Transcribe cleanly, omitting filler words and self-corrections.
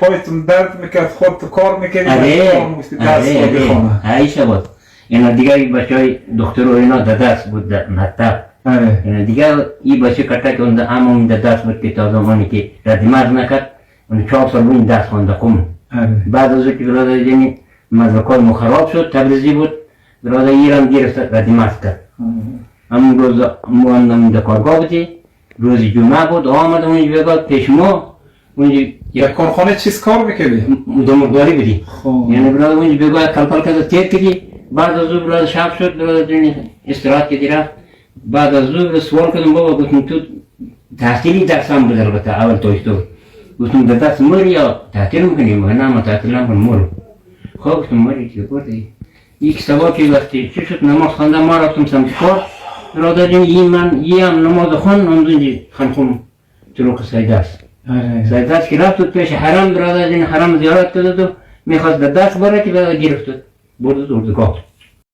پایتون درد میکرد خودت کار میکردی ایشه بود. اینا دیگه این بچه های دکتر و اینا در دست بود در مکتب. اینا دیگه این بچه کتک اون در امام در دست بود که تا زمانی که ردیمرز نکرد اون 4 سال بود دست خونده کن. بعد از که برادر یعنی مدرکات خراب شد تبریزی بود برادر ایران گرفت ردیمرز کرد. همون روز ما در کارگاه بودی روز جمعه بود آمد اونجا بگاد پیش ما اونجا در کارخانه چیز کار میکردی؟ دمرداری بودی. یعنی برادر اونجا بگاد کلپل کرد تیر کردی بعد از او برادر شب شد برادر استراحت کردی رفت بعد از او سوال کردم بابا گفتم تو تحصیلی درسم بود البته اول تویستو گفتم در دست مری یا تحصیل میکنی؟ مگه نه ما تحصیل نکنم مرو. خب گفتم مری چی بردی؟ یک سوال که وقتی چی شد نماز خواندم ما رفتم سمت کار برادر جان من یه هم نماز خوان اونجا خانخون طرق سیده است. سیده است که رفت پیش حرم برادر جان حرم زیارت کرد و میخواست در دست بره که برادر گرفت برد اردوگاه.